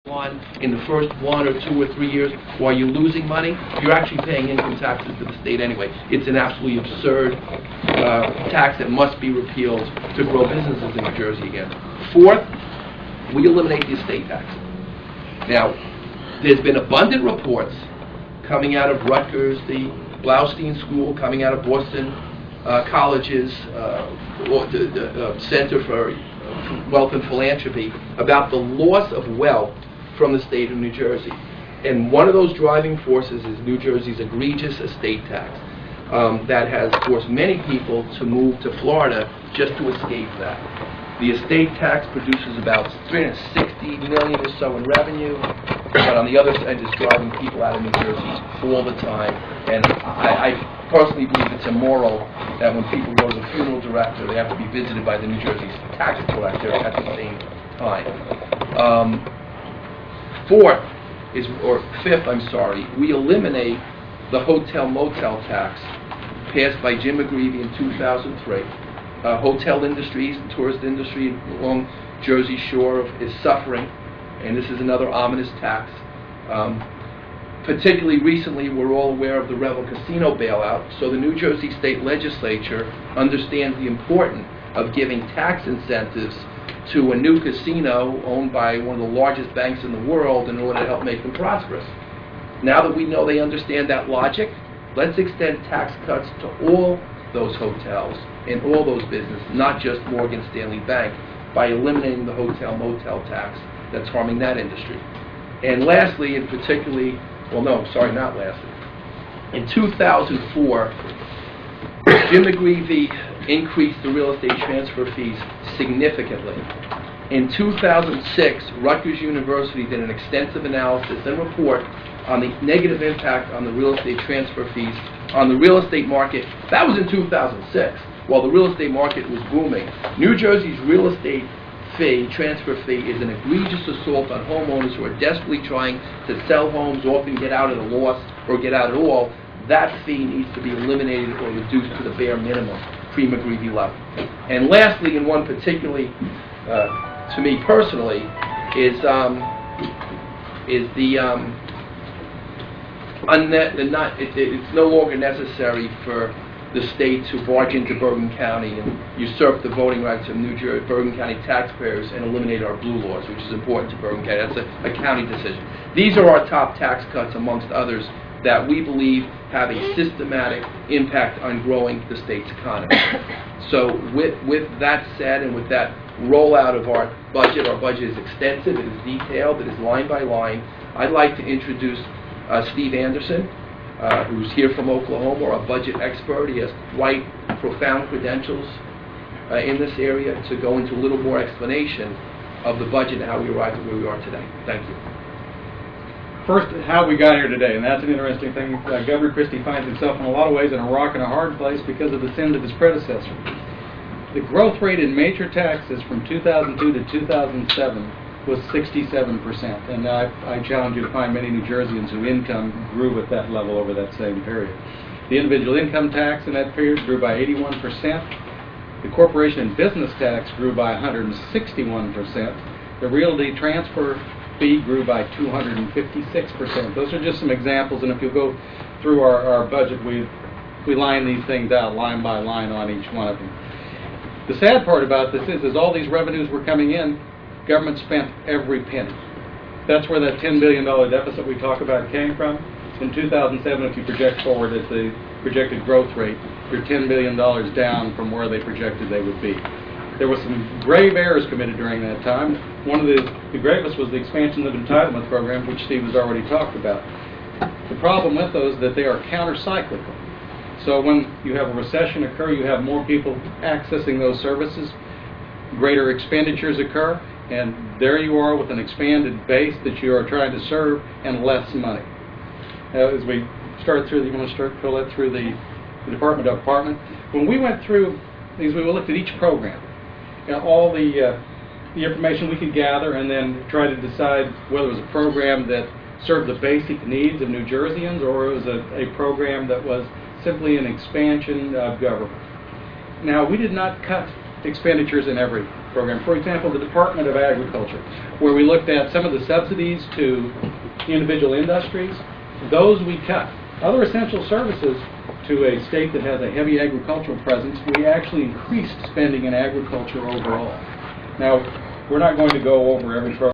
on in the first 1 or 2 or 3 years while you're losing money, you're actually paying income taxes to the state anyway. It's an absolutely absurd tax that must be repealed to grow businesses in New Jersey again. Fourth, we eliminate the estate tax. Now, there's been abundant reports coming out of Rutgers, the Blaustein School, coming out of Boston colleges, or the Center for Wealth and Philanthropy, about the loss of wealth from the state of New Jersey. And one of those driving forces is New Jersey's egregious estate tax that has forced many people to move to Florida just to escape that. The estate tax produces about $360 million or so in revenue, but on the other side is driving people out of New Jersey all the time. And I personally believe it's immoral that when people go to the funeral director, they have to be visited by the New Jersey tax collector at the same time. Fifth, we eliminate the hotel-motel tax passed by Jim McGreevey in 2003. Hotel industries, the tourist industry along Jersey Shore is suffering, and this is another ominous tax. Particularly recently, we're all aware of the Revel Casino bailout, so the New Jersey State Legislature understands the importance of giving tax incentives to a new casino owned by one of the largest banks in the world in order to help make them prosperous. Now that we know they understand that logic, let's extend tax cuts to all those hotels and all those businesses, not just Morgan Stanley Bank, by eliminating the hotel-motel tax that's harming that industry. And lastly, and particularly, not lastly, in 2004, Jim McGreevey increased the real estate transfer fees significantly. In 2006, Rutgers University did an extensive analysis and report on the negative impact on the real estate transfer fees on the real estate market. That was in 2006, while the real estate market was booming. New Jersey's real estate transfer fee is an egregious assault on homeowners who are desperately trying to sell homes, often get out at a loss or get out at all. That fee needs to be eliminated or reduced to the bare minimum, pre-McGreevey level. And lastly, and one particularly to me personally, it's no longer necessary for the state to barge into Bergen County and usurp the voting rights of Bergen County taxpayers and eliminate our blue laws, which is important to Bergen County. That's a county decision. These are our top tax cuts, amongst others, that we believe have a systematic impact on growing the state's economy. So with that said, and with that rollout of our budget is extensive, it is detailed, it is line by line. I'd like to introduce Steve Anderson, who's here from Oklahoma, our budget expert. He has quite profound credentials in this area to go into a little more explanation of the budget and how we arrived at where we are today. Thank you. First, how we got here today, and that's an interesting thing. Governor Christie finds himself in a lot of ways in a rock and a hard place because of the sins of his predecessor. The growth rate in major taxes from 2002 to 2007 was 67%, and I challenge you to find many New Jerseyans whose income grew at that level over that same period. The individual income tax in that period grew by 81%. The corporation and business tax grew by 161%. The realty transfer fee grew by 256%. Those are just some examples, and if you go through our budget, we line these things out line by line on each one of them. The sad part about this is all these revenues were coming in, government spent every penny. That's where that $10 billion deficit we talk about came from. In 2007, if you project forward at the projected growth rate, you're $10 billion down from where they projected they would be. There were some grave errors committed during that time. One of the gravest was the expansion of the entitlement program, which Steve has already talked about. The problem with those is that they are counter-cyclical. So when you have a recession occur, you have more people accessing those services, greater expenditures occur, and there you are with an expanded base that you are trying to serve and less money. Now, as we start through, you want to fill that through the department by department. When we went through these, we looked at each program, all the information we could gather, and then try to decide whether it was a program that served the basic needs of New Jerseyans or it was a program that was simply an expansion of government. Now, we did not cut expenditures in every program. For example, the Department of Agriculture, where we looked at some of the subsidies to individual industries. Those we cut. Other essential services to a state that has a heavy agricultural presence, we actually increased spending in agriculture overall. Now, we're not going to go over every program